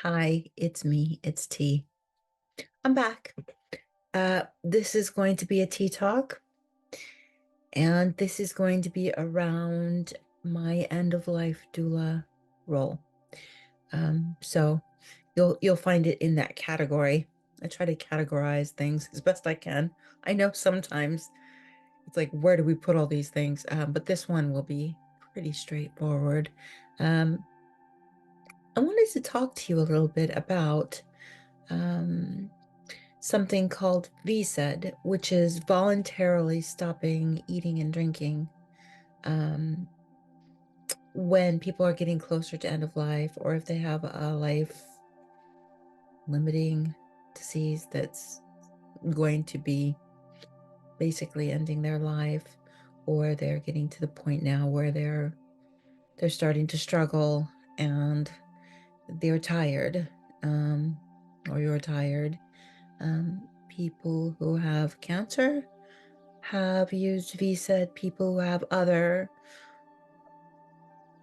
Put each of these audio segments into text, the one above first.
Hi, it's me, it's T. I'm back. This is going to be a tea talk, and this is going to be around my end of life doula role. So you'll find it in that category. I try to categorize things as best I can. I know sometimes it's like, where do we put all these things? But this one will be pretty straightforward. Um, I wanted to talk to you a little bit about um, something called VSED, which is voluntarily stopping eating and drinking um, when people are getting closer to end of life, or if they have a life limiting disease that's going to be basically ending their life, or they're getting to the point now where they're starting to struggle and they're tired, um, or you're tired. People who have cancer have used VSED. People who have other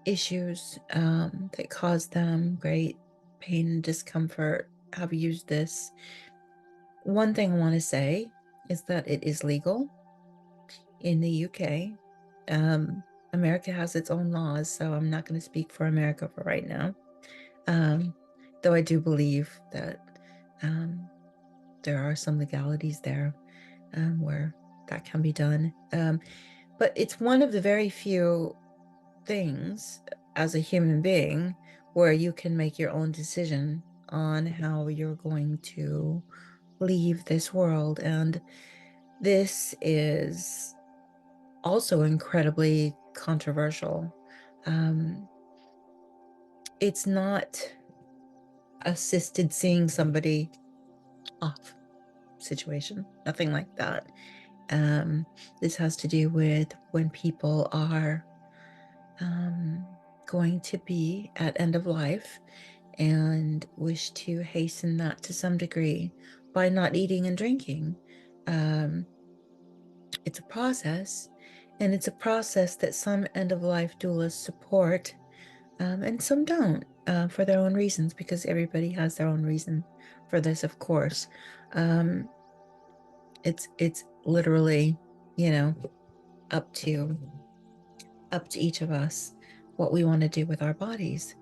issues that cause them great pain and discomfort have used this. One thing I want to say is that it is legal in the UK. America has its own laws, so I'm not going to speak for America for right now. Um, though I do believe that um, there are some legalities there where that can be done. But it's one of the very few things as a human being where you can make your own decision on how you're going to leave this world. And this is also incredibly controversial. Um, it's not assisted seeing somebody off situation, nothing like that. Um, this has to do with when people are um, going to be at end of life and wish to hasten that to some degree by not eating and drinking. Um, it's a process, and it's a process that some end of life doulas support, and some don't for their own reasons, because everybody has their own reason for this, of course. Um, it's literally, you know, up to each of us what we want to do with our bodies.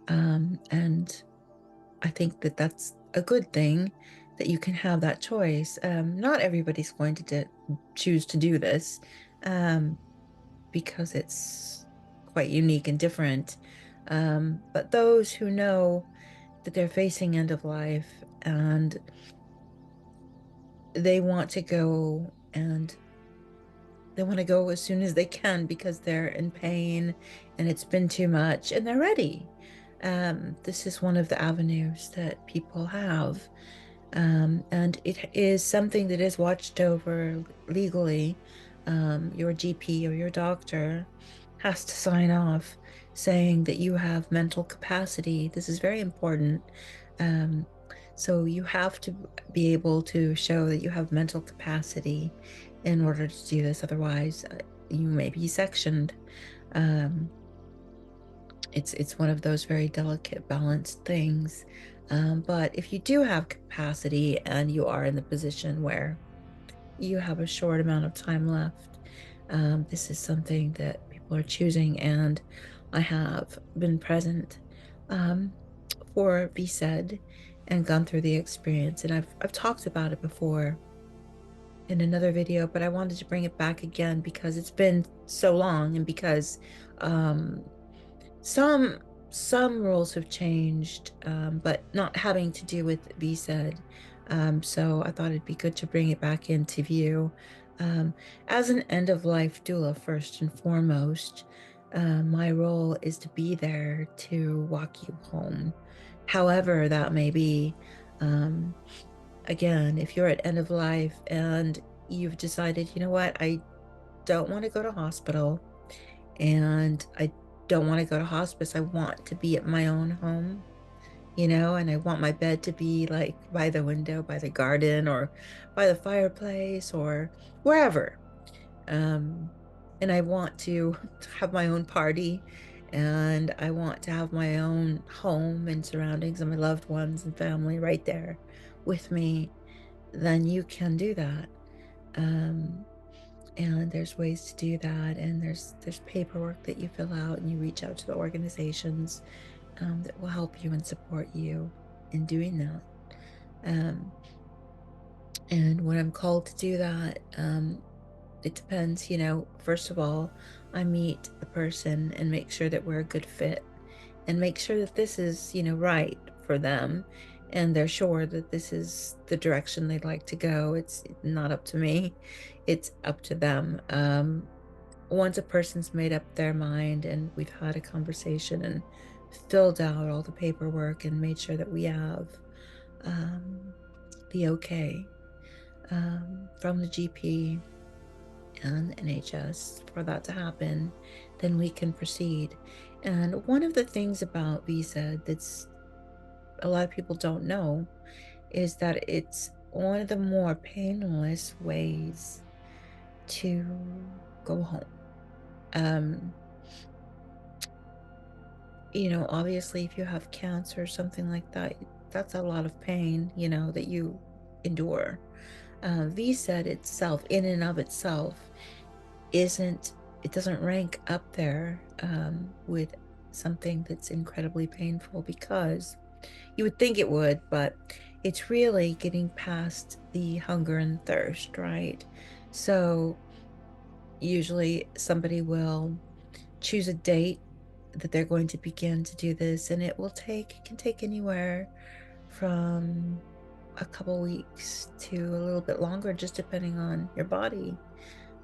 And I think that that's a good thing that you can have that choice. Not everybody's going to choose to do this um, because it's quite unique and different. But those who know that they're facing end of life and they want to go and they want to go as soon as they can because they're in pain and it's been too much and they're ready. This is one of the avenues that people have. And it is something that is watched over legally. Your GP or your doctor has to sign off saying that you have mental capacity. This is very important. Um, so you have to be able to show that you have mental capacity in order to do this. Otherwise, you may be sectioned. Um, it's one of those very delicate, balanced things. But if you do have capacity and you are in the position where you have a short amount of time left, this is something that people are choosing. And I have been present um, for VSED and gone through the experience. And I've talked about it before in another video, but I wanted to bring it back again because it's been so long, and because um, some some rules have changed, but not having to do with VSED. So I thought it'd be good to bring it back into view. Um, as an end-of-life doula, first and foremost, my role is to be there to walk you home, however that may be. Um, Again, if you're at end of life and you've decided, you know what, I don't want to go to hospital and I don't want to go to hospice. I want to be at my own home, and I want my bed to be like by the window, by the garden, or by the fireplace, or wherever. Um, and I want to have my own party and I want to have my own home and surroundings and my loved ones and family right there with me, then you can do that. Um, and there's ways to do that, and there's paperwork that you fill out, and you reach out to the organizations that will help you and support you in doing that. Um, and when I'm called to do that, it depends, first of all, I meet the person and make sure that we're a good fit and make sure that this is, right for them. And they're sure that this is the direction they'd like to go. It's not up to me, it's up to them. Once a person's made up their mind and we've had a conversation and filled out all the paperwork and made sure that we have um, the okay from the GP and the NHS for that to happen, then we can proceed. And one of the things about visa that's a lot of people don't know is that it's one of the more painless ways to go home. Um, obviously, if you have cancer or something like that, that's a lot of pain, that you endure. VSED itself, in and of itself, isn't it doesn't rank up there with something that's incredibly painful, because you would think it would, but it's really getting past the hunger and thirst, right? So usually somebody will choose a date that they're going to begin to do this, and it can take anywhere from a couple weeks to a little bit longer, just depending on your body,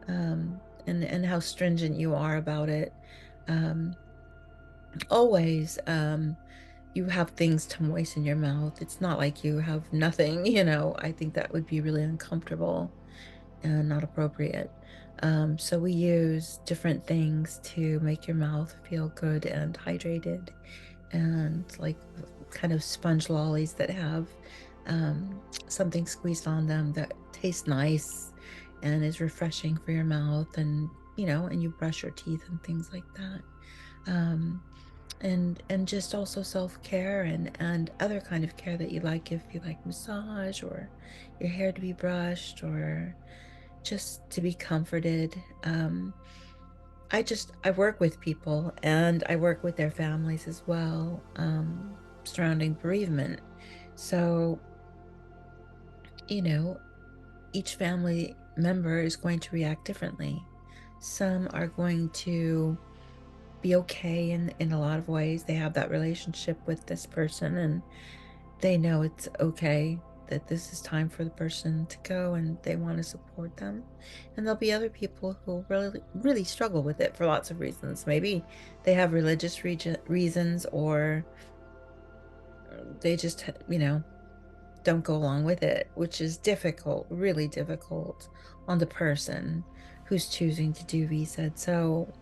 and how stringent you are about it. Um, always, you have things to moisten your mouth. It's not like you have nothing, I think that would be really uncomfortable and not appropriate. So we use different things to make your mouth feel good and hydrated, and like kind of sponge lollies that have something squeezed on them that tastes nice and is refreshing for your mouth, and you brush your teeth and things like that. Um, and just also self-care and other kind of care that you like, if you like massage or your hair to be brushed or just to be comforted. I work with people and I work with their families as well, surrounding bereavement. So, you know, each family member is going to react differently. Some are going to be okay in a lot of ways. They have that relationship with this person and they know it's okay, that this is time for the person to go, and they want to support them. And there'll be other people who really, really struggle with it for lots of reasons. Maybe they have religious reasons, or they just, don't go along with it, which is difficult, really difficult on the person who's choosing to do VSED. So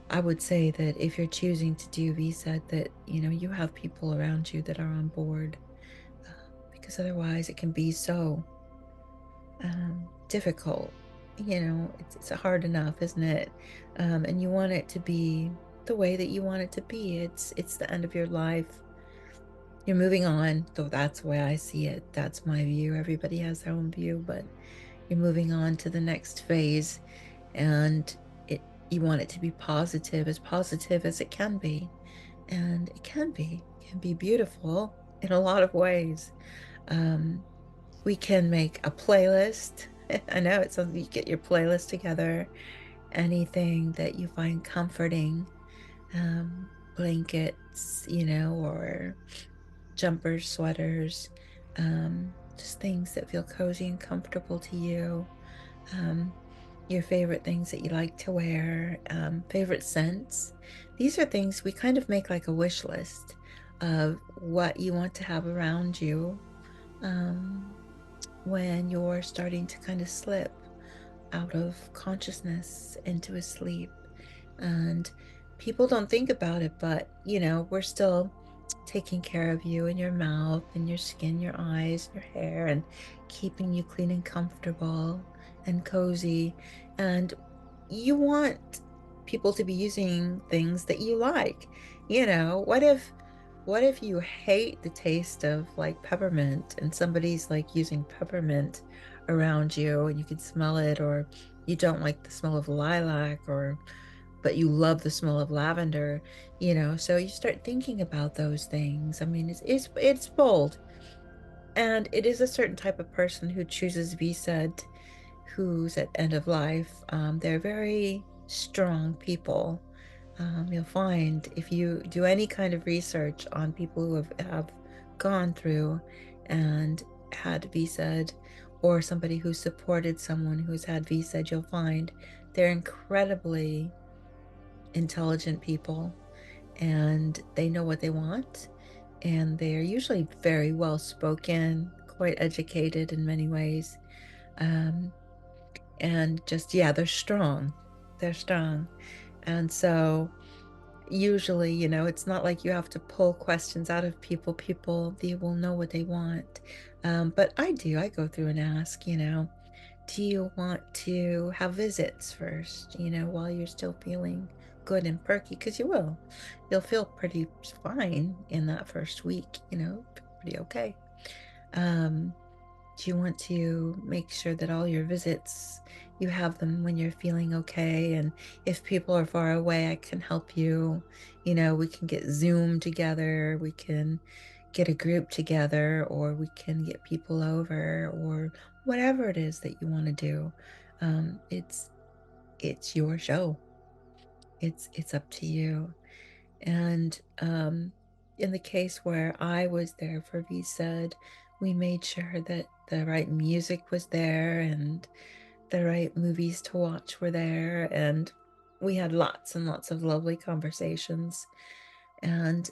I would say that if you're choosing to do VSED, that, you have people around you that are on board, uh, because otherwise it can be so difficult. It's hard enough, isn't it? And you want it to be the way that you want it to be. It's the end of your life. You're moving on, though that's the way I see it. That's my view. Everybody has their own view, but you're moving on to the next phase, and you want it to be positive as it can be. And it can be beautiful in a lot of ways. Um, we can make a playlist. I know it's something, you get your playlist together, anything that you find comforting, blankets, or jumpers, sweaters, just things that feel cozy and comfortable to you. Um, your favorite things that you like to wear, favorite scents. These are things we kind of make like a wish list of what you want to have around you, um, when you're starting to kind of slip out of consciousness into a sleep. And people don't think about it, but we're still taking care of you and your mouth and your skin, your eyes, your hair, and keeping you clean and comfortable and cozy. And you want people to be using things that you like. What if you hate the taste of like peppermint and somebody's like using peppermint around you and you can smell it, or you don't like the smell of lilac, or but you love the smell of lavender, so you start thinking about those things. I mean, it's bold, and it is a certain type of person who chooses VSED, who's at end of life. They're very strong people. You'll find if you do any kind of research on people who have gone through and had VSED, or somebody who supported someone who's had VSED, you'll find they're incredibly intelligent people, and they know what they want, and they're usually very well spoken, quite educated in many ways. Um, and just, yeah, they're strong. They're strong. And so usually, it's not like you have to pull questions out of people. People, they will know what they want. But I go through and ask, do you want to have visits first, while you're still feeling good and perky? Because you will. You'll feel pretty fine in that first week, pretty okay. Um, do you want to make sure that all your visits, you have them when you're feeling okay? And if people are far away, I can help you. We can get Zoom together, we can get a group together, or we can get people over, or whatever it is that you want to do. It's your show. It's up to you. And in the case where I was there for VSED, we made sure that the right music was there and the right movies to watch were there. And we had lots and lots of lovely conversations. And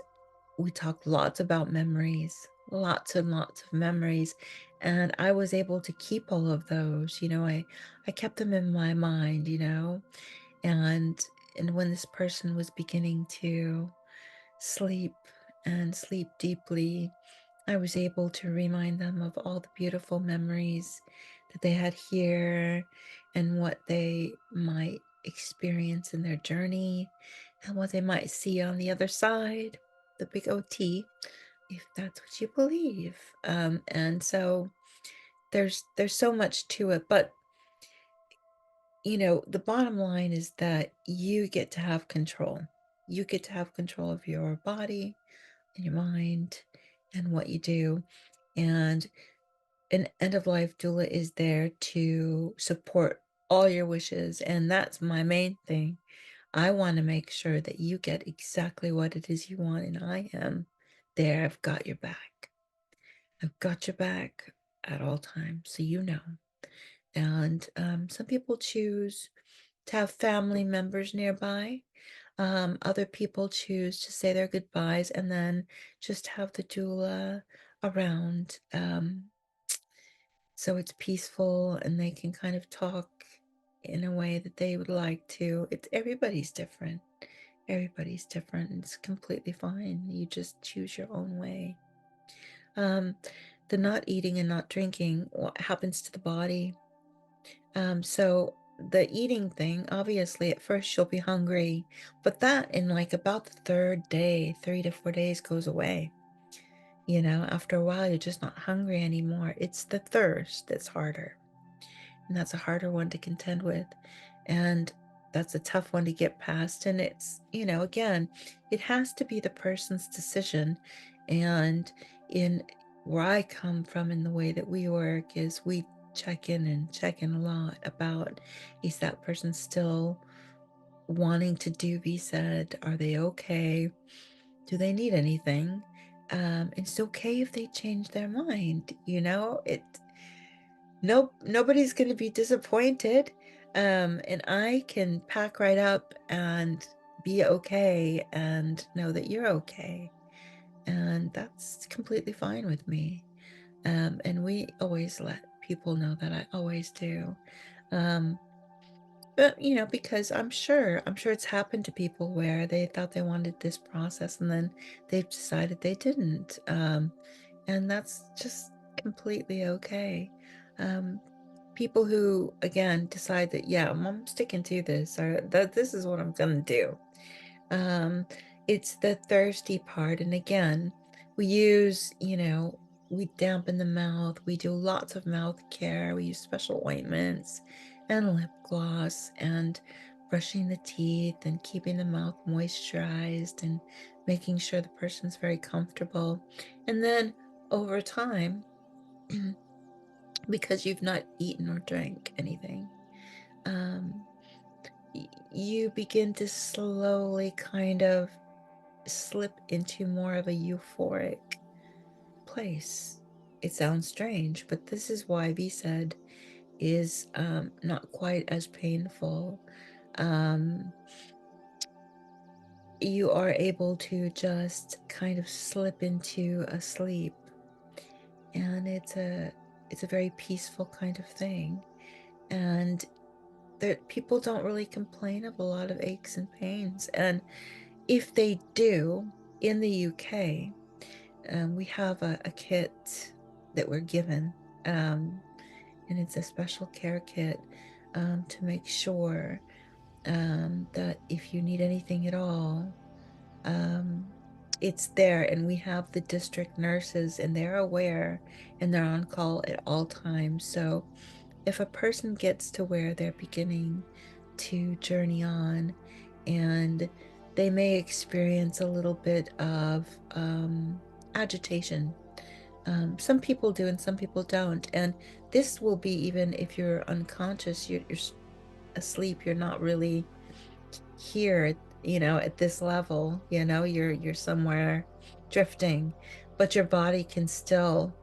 we talked lots about memories, lots and lots of memories. And I was able to keep all of those. I kept them in my mind, and when this person was beginning to sleep and sleep deeply, I was able to remind them of all the beautiful memories that they had here and what they might experience in their journey and what they might see on the other side, the big OT, if that's what you believe. And so there's so much to it, but the bottom line is that you get to have control. You get to have control of your body and your mind and what you do. And an end of life doula is there to support all your wishes. And that's my main thing. I want to make sure that you get exactly what it is you want. And I am there. I've got your back. I've got your back at all times. So And some people choose to have family members nearby. Other people choose to say their goodbyes and then just have the doula around. So it's peaceful and they can kind of talk in a way that they would like to. Everybody's different. Everybody's different. It's completely fine. You just choose your own way. Um, the not eating and not drinking, what happens to the body? So the eating thing, obviously at first you'll be hungry, but that in like about the third day, 3 to 4 days, goes away. After a while, you're just not hungry anymore. It's the thirst that's harder. And that's a harder one to contend with. And that's a tough one to get past. And it's, again, it has to be the person's decision. And in where I come from, in the way that we work, is we check in a lot about, is that person still wanting to do VSED? Are they okay? Do they need anything? It's okay if they change their mind. Nobody's going to be disappointed. And I can pack right up and be okay and know that you're okay. And that's completely fine with me. And we always let people know that. I always do. Um, but because I'm sure it's happened to people where they thought they wanted this process and then they've decided they didn't. And that's just completely okay. Um, people who, again, decide that, yeah, I'm sticking to this, or that this is what I'm gonna do. Um, it's the thirsty part, and again, we use, we dampen the mouth, we do lots of mouth care, we use special ointments and lip gloss and brushing the teeth and keeping the mouth moisturized and making sure the person's very comfortable. And then over time, because you've not eaten or drank anything, um, you begin to slowly kind of slip into more of a euphoric place. It sounds strange, but this is why VSED is not quite as painful. Um, you are able to just kind of slip into a sleep, and it's a very peaceful kind of thing. And that people don't really complain of a lot of aches and pains. And if they do, in the UK, we have a kit that we're given, and it's a special care kit to make sure that if you need anything at all, um, it's there. And we have the district nurses, and they're aware, and they're on call at all times. So if a person gets to where they're beginning to journey on, and they may experience a little bit of agitation. Some people do and some people don't. And this will be, even if you're unconscious, you're asleep, you're not really here, at this level, you're somewhere drifting, but your body can still,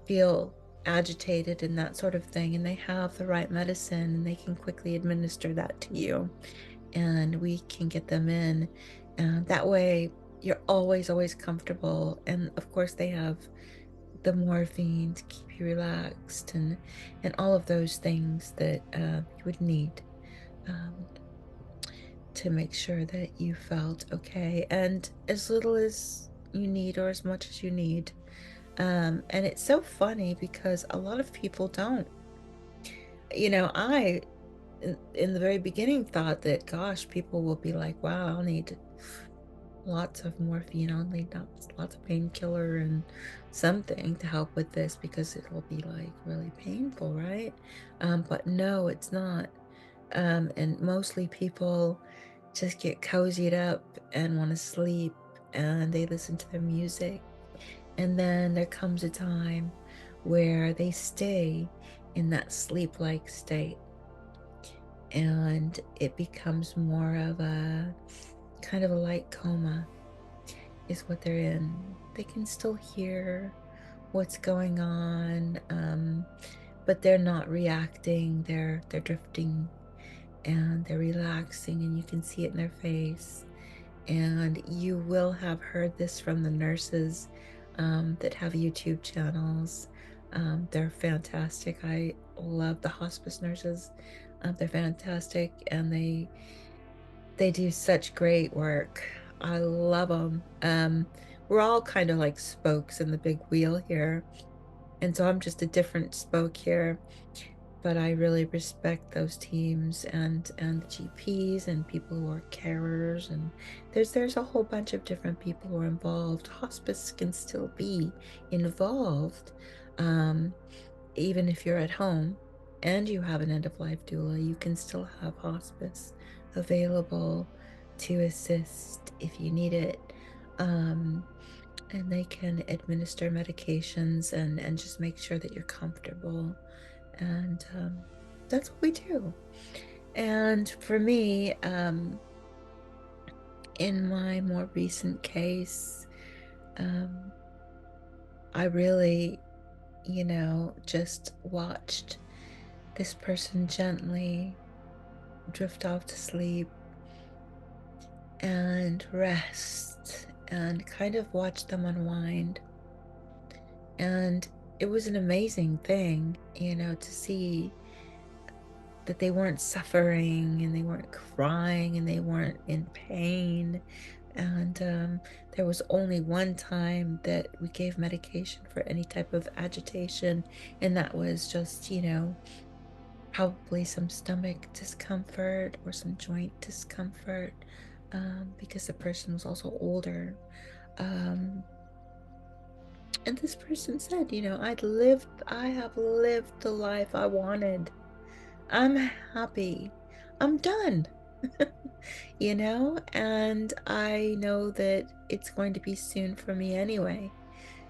feel agitated and that sort of thing. And they have the right medicine, and they can quickly administer that to you, and we can get them in. And that way you're always comfortable. And of course, they have the morphine to keep you relaxed, and all of those things that you would need um, to make sure that you felt okay, and as little as you need or as much as you need. And it's so funny because a lot of people don't. I, in the very beginning, thought that, gosh, people will be like, wow, I'll need lots of morphine, I'll need lots of painkiller and something to help with this because it'll be like really painful, right? But no, it's not. And mostly people just get cozied up and want to sleep, and they listen to their music. And then there comes a time where they stay in that sleep-like state, and it becomes more of a kind of a light coma is what they're in. They can still hear what's going on, but they're not reacting. They're drifting, and they're relaxing, and you can see it in their face. And you will have heard this from the nurses that have YouTube channels. They're fantastic. I love the hospice nurses. They're fantastic, and they do such great work. I love them. We're all kind of like spokes in the big wheel here, and so I'm just a different spoke here. But I really respect those teams, and the GPs and people who are carers, and there's a whole bunch of different people who are involved. Hospice can still be involved, um, even if you're at home and you have an end-of-life doula. You can still have hospice available to assist if you need it. Um, and they can administer medications and just make sure that you're comfortable. And that's what we do. And for me, in my more recent case, um, I really, just watched this person gently drift off to sleep and rest, and kind of watch them unwind. And it was an amazing thing, to see that they weren't suffering, and they weren't crying, and they weren't in pain. And there was only one time that we gave medication for any type of agitation, and that was just, probably some stomach discomfort or some joint discomfort, because the person was also older. Um, and this person said, I have lived the life I wanted. I'm happy. I'm done. And I know that it's going to be soon for me anyway.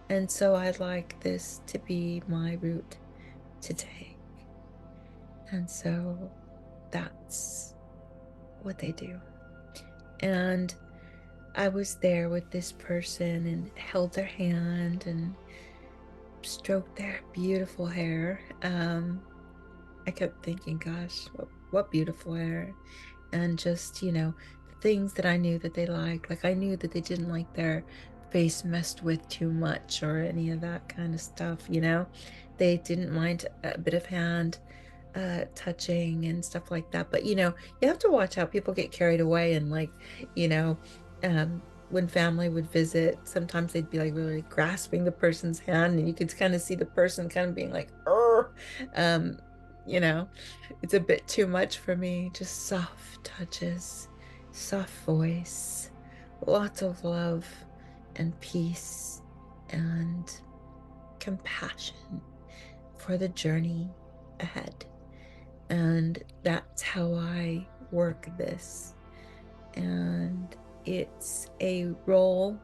And so I'd like this to be my route to take. And so that's what they do. And I was there with this person and held their hand and stroked their beautiful hair. I kept thinking, gosh, what beautiful hair. And just, things that I knew that they liked. Like I knew that they didn't like their face messed with too much or any of that kind of stuff. They didn't mind a bit of hand touching and stuff like that. But you have to watch how people get carried away and like, you know, when family would visit, sometimes they'd be like really grasping the person's hand and you could kind of see the person kind of being like, um, you know, it's a bit too much for me. Just soft touches, soft voice, lots of love and peace and compassion for the journey ahead. And that's how I work this. And it's a role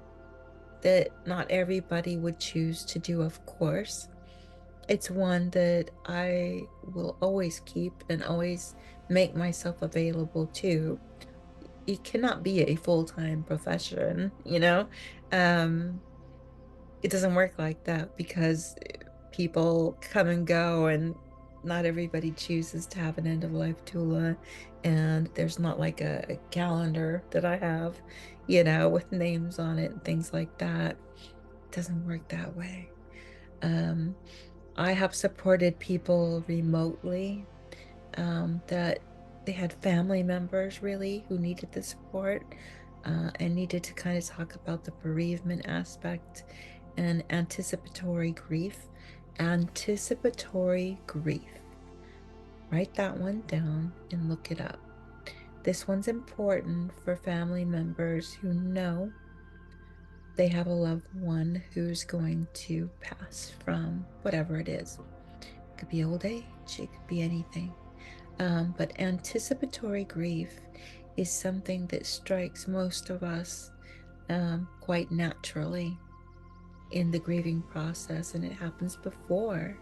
that not everybody would choose to do, of course. It's one that I will always keep and always make myself available to. It cannot be a full-time profession. Um, it doesn't work like that because people come and go and not everybody chooses to have an end of life doula, and there's not like a calendar that I have, with names on it and things like that. It doesn't work that way. um I have supported people remotely, that they had family members really who needed the support, and needed to kind of talk about the bereavement aspect and anticipatory grief. Anticipatory grief. Write that one down and look it up. This one's important for family members who know they have a loved one who's going to pass from whatever it is. It could be old age, it could be anything. But anticipatory grief is something that strikes most of us quite naturally in the grieving process, and it happens before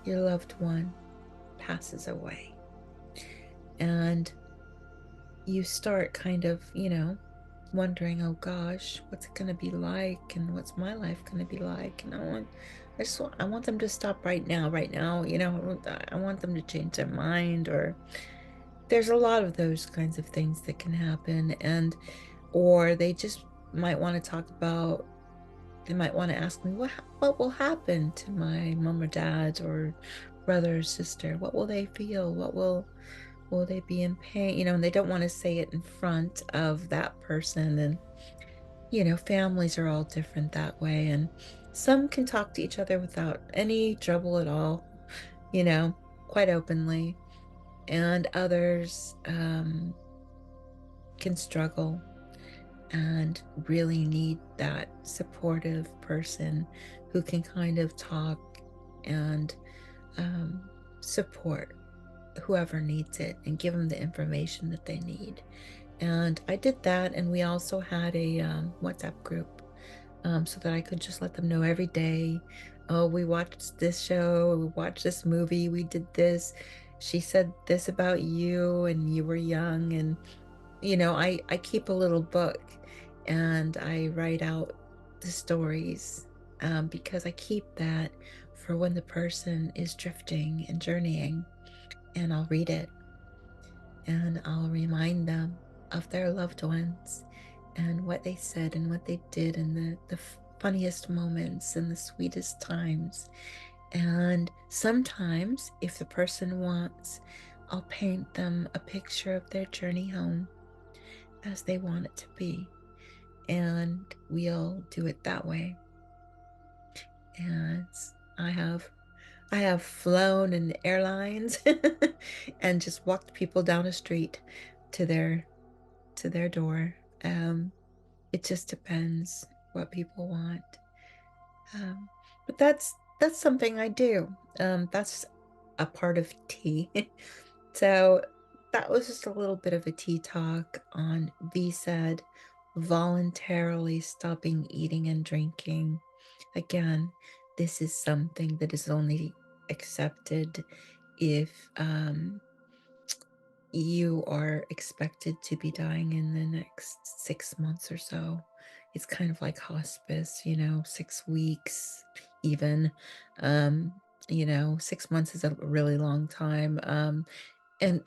your loved one passes away. And you start kind of, wondering, oh gosh, what's it going to be like? And what's my life going to be like? And I want them to stop right now, I want them to change their mind, or there's a lot of those kinds of things that can happen. Or they just might want to talk about, they might want to ask me, what will happen to my mom or dad or brother or sister? What will they feel? Will they be in pain? And they don't want to say it in front of that person. And families are all different that way, and some can talk to each other without any trouble at all, you know quite openly, and others can struggle and really need that supportive person who can kind of talk and um, support whoever needs it and give them the information that they need. And I did that, and we also had a WhatsApp group, so that I could just let them know every day, oh, we watched this show, we watched this movie, we did this, she said this about you and you were young. And I keep a little book and I write out the stories, because I keep that for when the person is drifting and journeying, and I'll read it and I'll remind them of their loved ones and what they said and what they did, and the funniest moments and the sweetest times. And sometimes, if the person wants, I'll paint them a picture of their journey home as they want it to be. and we'll do it that way. And I have flown in airlines and just walked people down a street to their door. It just depends what people want. Um, but that's something I do. That's a part of tea. So that was just a little bit of a tea talk on VSED, voluntarily stopping eating and drinking. Again, this is something that is only accepted if you are expected to be dying in the next 6 months or so. It's kind of like hospice, 6 weeks even. 6 months is a really long time. And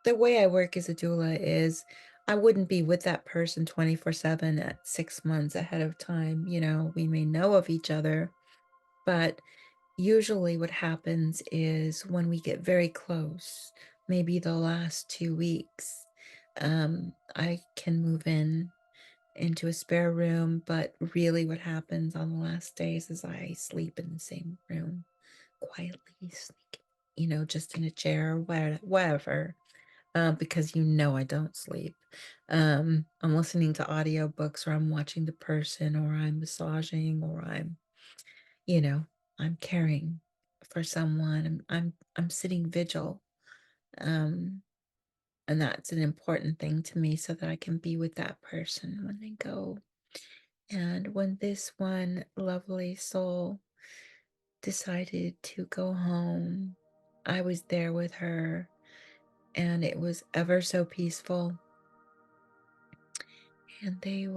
the way I work as a doula is I wouldn't be with that person 24/7 at 6 months ahead of time. We may know of each other, but usually what happens is when we get very close, maybe the last 2 weeks, I can move into a spare room, but really what happens on the last days is I sleep in the same room quietly, just in a chair or wherever, because I don't sleep. I'm listening to audiobooks, or I'm watching the person, or I'm massaging, or you know, I'm caring for someone. I'm sitting vigil. Um, and that's an important thing to me so that I can be with that person when they go. And when this one lovely soul decided to go home, I was there with her, and it was ever so peaceful. And they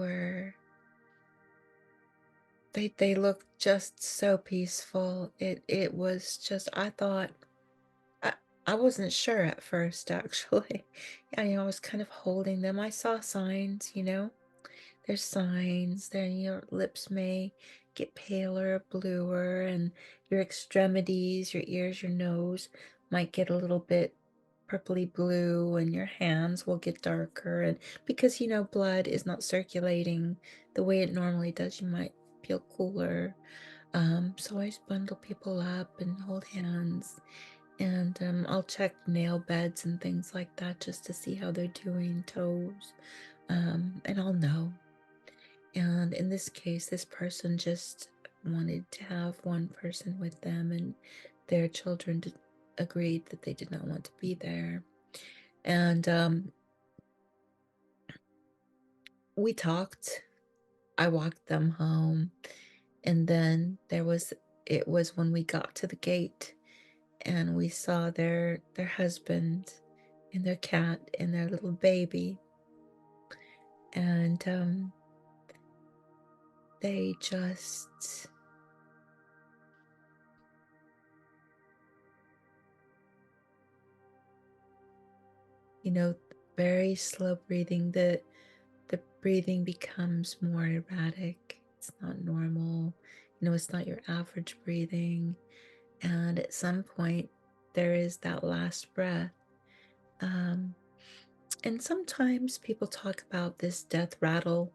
looked just so peaceful. It was just, I thought, I, I wasn't sure at first, actually. I was kind of holding them. I saw signs. There's signs. Then your lips may get paler, bluer, and your extremities, your ears, your nose might get a little bit purpley blue, and your hands will get darker. And because blood is not circulating the way it normally does, you might feel cooler. So I just bundle people up and hold hands, and I'll check nail beds and things like that just to see how they're doing, toes, and I'll know. And in this case, this person just wanted to have one person with them, and their children agreed that they did not want to be there. And we talked. I walked them home, and then it was when we got to the gate, and we saw their husband and their cat and their little baby, and they just very slow breathing. The breathing becomes more erratic. It's not normal. It's not your average breathing. And at some point, there is that last breath. And sometimes people talk about this death rattle.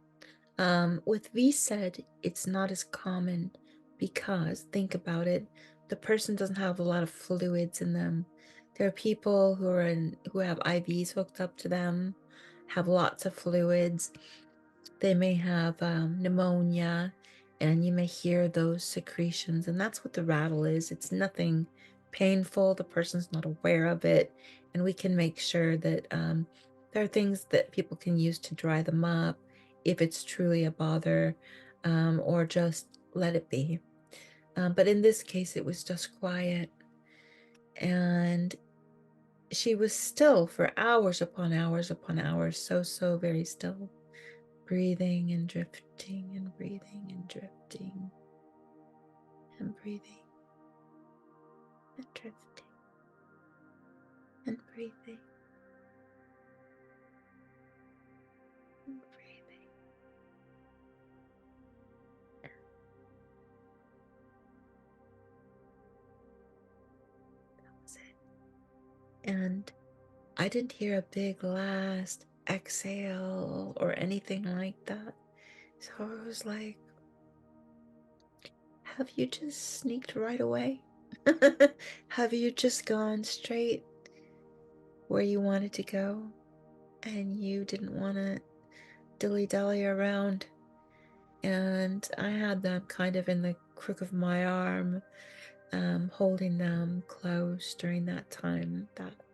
With VSED, it's not as common because, think about it, the person doesn't have a lot of fluids in them. There are people who have IVs hooked up to them, have lots of fluids. They may have pneumonia, and you may hear those secretions, and that's what the rattle is. It's nothing painful. The person's not aware of it, and we can make sure that there are things that people can use to dry them up if it's truly a bother, or just let it be. But in this case, it was just quiet, and she was still for hours upon hours upon hours, so very still, breathing and drifting and breathing and drifting and breathing and drifting and breathing and breathing. That was it. And I didn't hear a big last exhale or anything like that. So I was like, have you just sneaked right away? Have you just gone straight where you wanted to go and you didn't want to dilly-dally around? And I had them kind of in the crook of my arm, holding them close during that time,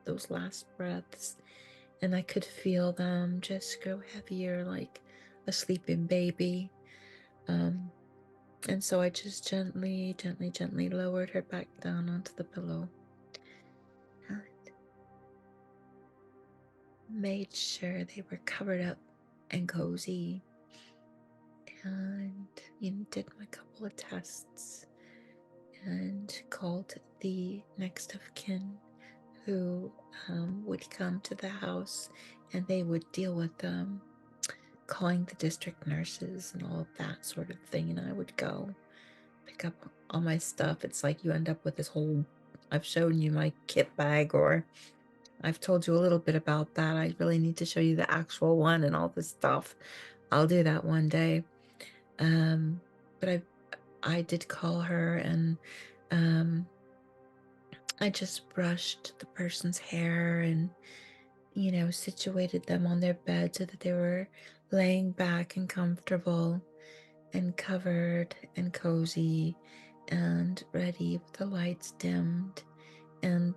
those last breaths. And I could feel them just grow heavier like a sleeping baby. And so I just gently, gently, gently lowered her back down onto the pillow and made sure they were covered up and cozy. And did my couple of tests and called the next of kin who would come to the house, and they would deal with them, calling the district nurses and all of that sort of thing. And I would go pick up all my stuff. It's like you end up with this whole, I've shown you my kit bag, or I've told you a little bit about that. I really need to show you the actual one and all this stuff. I'll do that one day. But I did call her, and I just brushed the person's hair and situated them on their bed so that they were laying back and comfortable and covered and cozy and ready with the lights dimmed and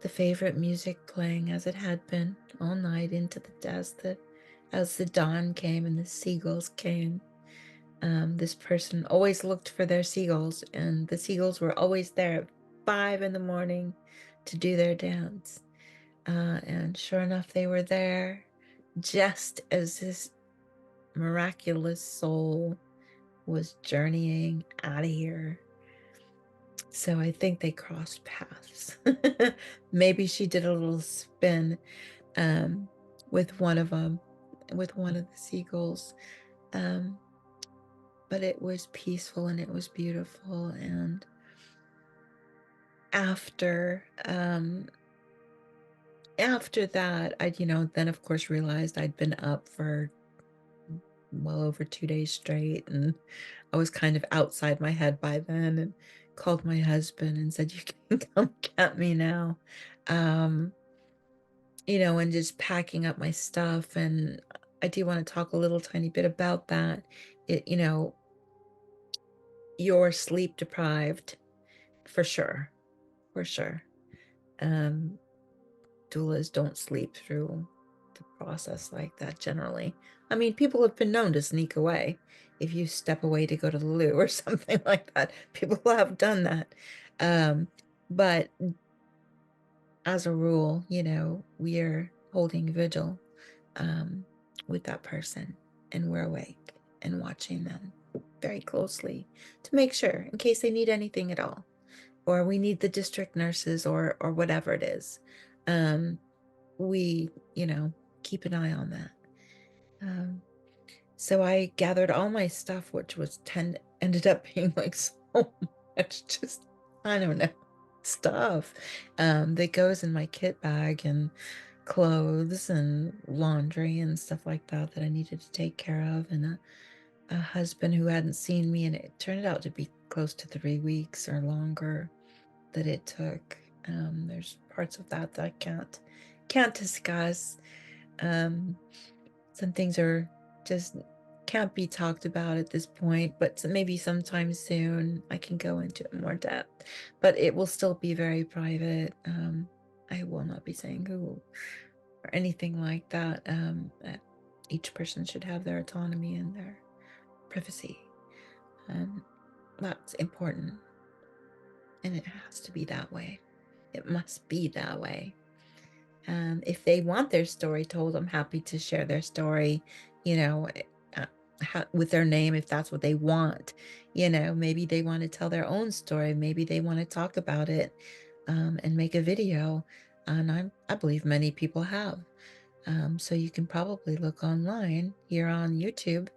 the favorite music playing as it had been all night into as the dawn came and the seagulls came. This person always looked for their seagulls, and the seagulls were always there at 5 in the morning to do their dance. And sure enough, they were there just as this miraculous soul was journeying out of here. So I think they crossed paths. Maybe she did a little spin with one of them, with one of the seagulls. But it was peaceful and it was beautiful. And after that, I then of course realized I'd been up for well over 2 days straight, and I was kind of outside my head by then, and called my husband and said, you can come get me now. And just packing up my stuff. And I do want to talk a little tiny bit about that. You're sleep deprived for sure, for sure. Doulas don't sleep through the process like that generally. I mean, people have been known to sneak away. If you step away to go to the loo or something like that, people have done that. But as a rule, we are holding vigil with that person, and we're awake and watching them very closely to make sure in case they need anything at all, or we need the district nurses or whatever it is. We keep an eye on that. So I gathered all my stuff, which ended up being like so much, just I don't know, stuff that goes in my kit bag, and clothes and laundry and stuff like that I needed to take care of, and a husband who hadn't seen me, and it turned out to be close to 3 weeks or longer that it took. There's parts of that I can't discuss. Some things are just can't be talked about at this point, but maybe sometime soon I can go into it more depth, but it will still be very private. I will not be saying who or anything like that. Each person should have their autonomy and their privacy. That's important, and it has to be that way. It must be that way. If they want their story told, I'm happy to share their story, uh, with their name, if that's what they want. Maybe they want to tell their own story. Maybe they want to talk about it and make a video. And I believe many people have. So you can probably look online here on YouTube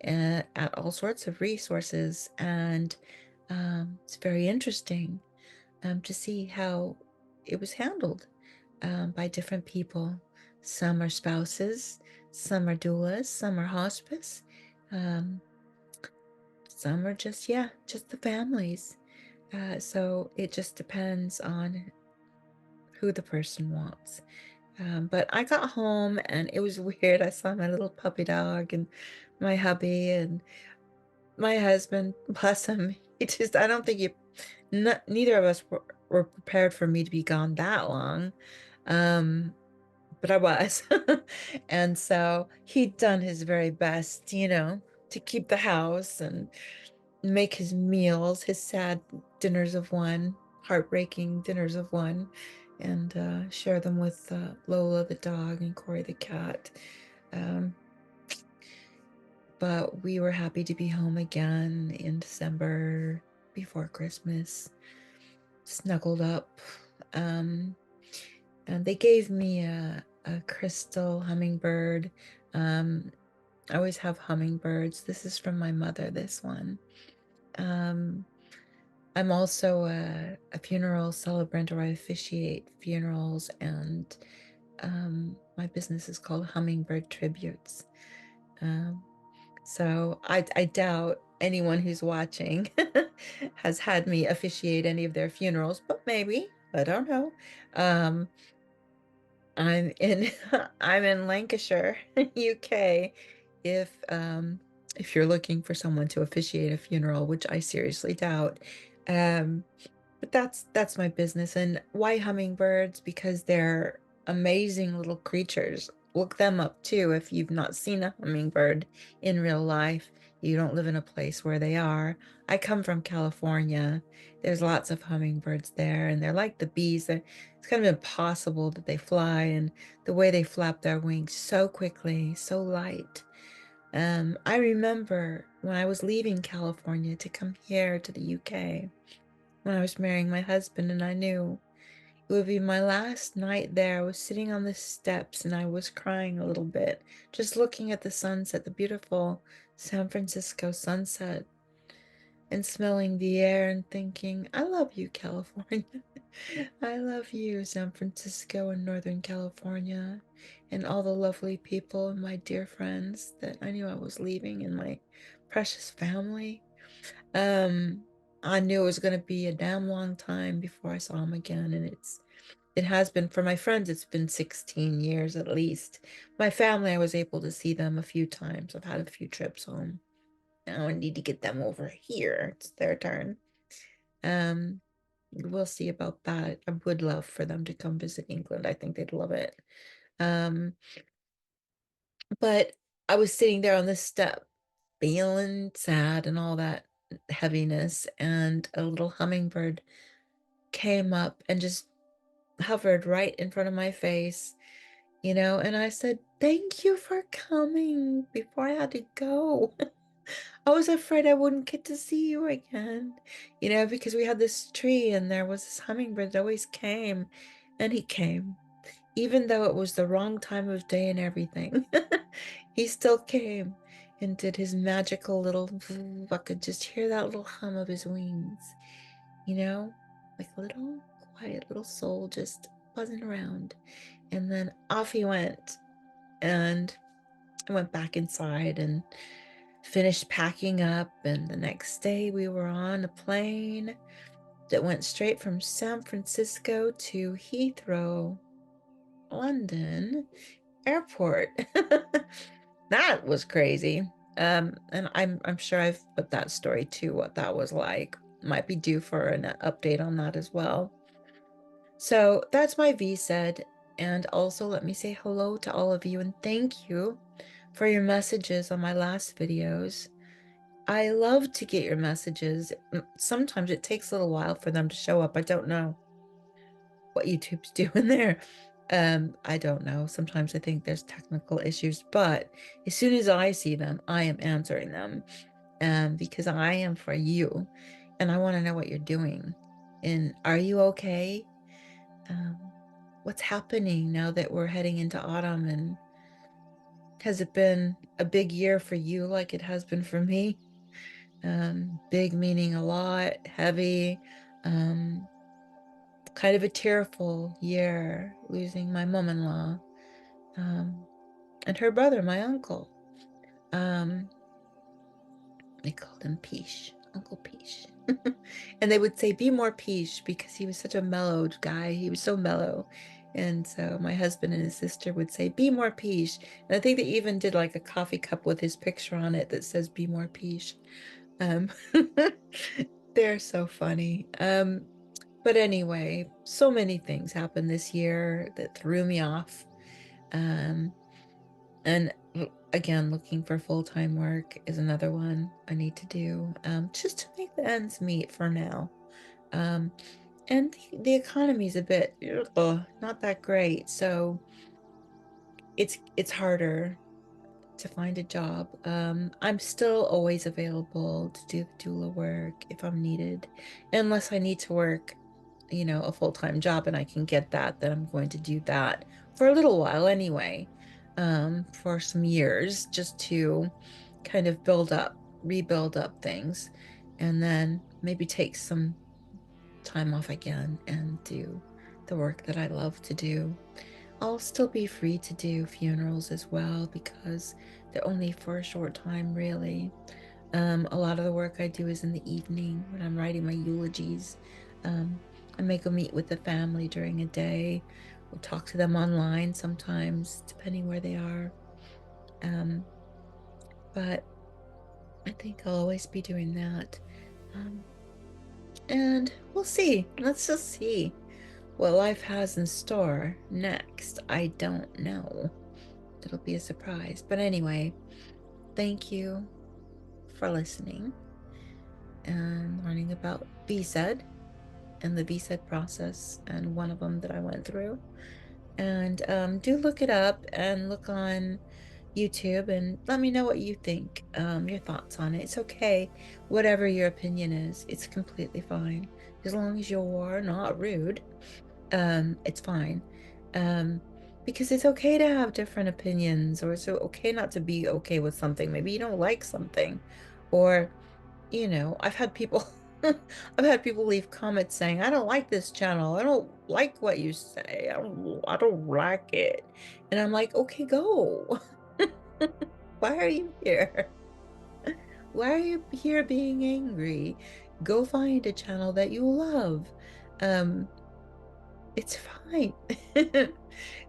at all sorts of resources. And it's very interesting to see how it was handled by different people. Some are spouses, some are doulas, some are hospice, Um, some are just, yeah, just the families. So it just depends on who the person wants. But I got home and it was weird. I saw my little puppy dog and my hubby and my husband. Bless him. I don't think neither of us were prepared for me to be gone that long. Um, but I was. And so he'd done his very best, to keep the house and make his meals, his sad dinners of one, heartbreaking dinners of one, and share them with Lola the dog and Corey the cat. Um, but we were happy to be home again in December before Christmas, snuggled up. Um, and they gave me a crystal hummingbird. Um, I always have hummingbirds. This is from my mother, this one. Um, I'm also a funeral celebrant, or I officiate funerals, and my business is called Hummingbird Tributes. Um, so I doubt anyone who's watching has had me officiate any of their funerals, but maybe, I don't know. Um, I'm in I'm in Lancashire, UK. If you're looking for someone to officiate a funeral, which I seriously doubt. Um, but that's my business. And why hummingbirds? Because they're amazing little creatures. Look them up too if you've not seen a hummingbird in real life. You don't live in a place where they are. I come from California. There's lots of hummingbirds there, and they're like the bees. It's kind of impossible that they fly, and the way they flap their wings so quickly, so light. I remember when I was leaving California to come here to the UK, when I was marrying my husband, and I knew it would be my last night there. I was sitting on the steps and I was crying a little bit, just looking at the sunset, the beautiful San Francisco sunset, and smelling the air and thinking, I love you, California. I love you, San Francisco and Northern California, and all the lovely people and my dear friends that I knew I was leaving, and my precious family. Um, I knew it was going to be a damn long time before I saw him again, and it has been for my friends. It's been 16 years at least. My family, I was able to see them a few times. I've had a few trips home. Now I need to get them over here. It's their turn. Um, we'll see about that. I would love for them to come visit England. I think they'd love it. Um, but I was sitting there on the step, feeling sad and all that heaviness, and a little hummingbird came up and just hovered right in front of my face, and I said, "Thank you for coming," before I had to go. I was afraid I wouldn't get to see you again, because we had this tree and there was this hummingbird that always came, and he came. Even though it was the wrong time of day and everything, he still came and did his magical little, I could just hear that little hum of his wings, you know, like a little quiet little soul just buzzing around. And then off he went. And I went back inside and finished packing up. And the next day we were on a plane that went straight from San Francisco to Heathrow, London airport. That was crazy. And I'm sure I've put that story too, what that was like. Might be due for an update on that as well. So that's my VSED. And also let me say hello to all of you and thank you for your messages on my last videos. I love to get your messages. Sometimes it takes a little while for them to show up. I don't know what YouTube's doing there. I don't know. Sometimes I think there's technical issues, but as soon as I see them, I am answering them. Because I am for you and I want to know what you're doing. And are you okay? Um, what's happening now that we're heading into autumn? And has it been a big year for you like it has been for me? Big meaning a lot, heavy, um, kind of a tearful year, losing my mom-in-law, um, and her brother, my uncle. Um, They called him Peach, Uncle Peach. And they would say, be more Peach, because he was such a mellowed guy. He was so mellow. And so my husband and his sister would say, be more Peach. And I think they even did like a coffee cup with his picture on it that says, be more Peach. Um, they're so funny. But anyway, so many things happened this year that threw me off. Um, and again, looking for full-time work is another one I need to do, just to make the ends meet for now. Um, and the economy is a bit not that great, so it's harder to find a job. I'm still always available to do the doula work if I'm needed, unless I need to work, a full-time job and I can get that, then I'm going to do that for a little while anyway, for some years, just to kind of rebuild up things, and then maybe take some time off again and do the work that I love to do. I'll still be free to do funerals as well because they're only for a short time, really. A lot of the work I do is in the evening when I'm writing my eulogies. Um, I may go meet with the family during a day. We'll talk to them online sometimes, depending where they are. Um, but I think I'll always be doing that. Um, and we'll see. Let's just see what life has in store next. I don't know. It'll be a surprise. But anyway, thank you for listening and learning about VSED and the VSED process, and one of them that I went through. And do look it up and look on YouTube and let me know what you think, your thoughts on it. It's okay. Whatever your opinion is, it's completely fine. As long as you are not rude, it's fine. Um, because it's okay to have different opinions, or it's okay not to be okay with something. Maybe you don't like something, or I've had people I've had people leave comments saying, I don't like this channel. I don't like what you say. I don't like it. And I'm like, okay, go. Why are you here? Why are you here being angry? Go find a channel that you love. Um, it's fine.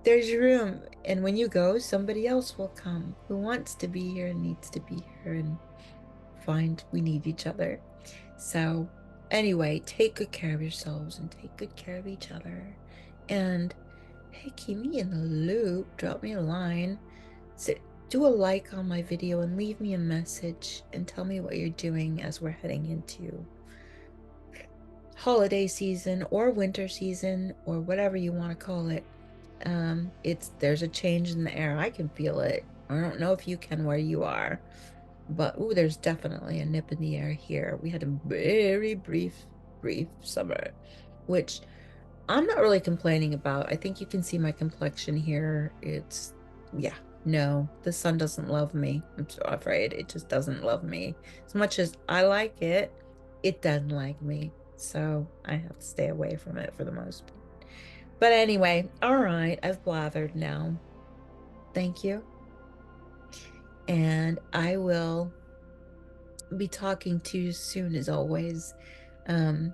There's room. And when you go, somebody else will come who wants to be here and needs to be here, and find we need each other. So anyway, take good care of yourselves and take good care of each other. And hey, keep me in the loop. Drop me a line. So, do a like on my video and leave me a message and tell me what you're doing as we're heading into holiday season or winter season or whatever you want to call it. There's a change in the air. I can feel it. I don't know if you can where you are, but ooh, there's definitely a nip in the air here. We had a very brief summer, which I'm not really complaining about. I think you can see my complexion here. Yeah, no, the sun doesn't love me. I'm so afraid it just doesn't love me. As much as I like it, it doesn't like me. So I have to stay away from it for the most part. But anyway, all right, I've blathered now. Thank you. And I will be talking to you soon as always. Um,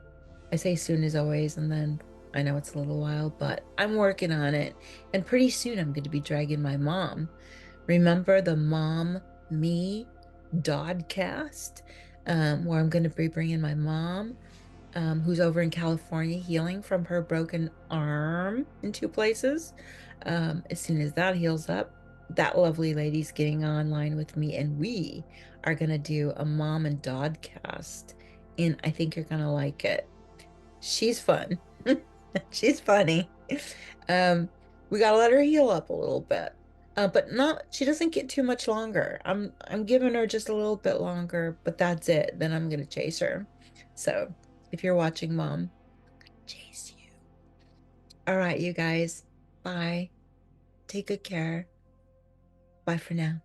I say soon as always, and then I know it's a little while, but I'm working on it. And pretty soon I'm going to be dragging my mom. Remember the Mom Me Dodcast, where I'm going to be bringing my mom, who's over in California healing from her broken arm in two places. As soon as that heals up, that lovely lady's getting online with me, and we are going to do a mom and Dodcast. And I think you're going to like it. She's fun. She's funny. Um, we gotta let her heal up a little bit. But not she doesn't get too much longer. I'm giving her just a little bit longer, but that's it. Then I'm gonna chase her. So if you're watching, Mom, chase you. All right, you guys. Bye. Take good care. Bye for now.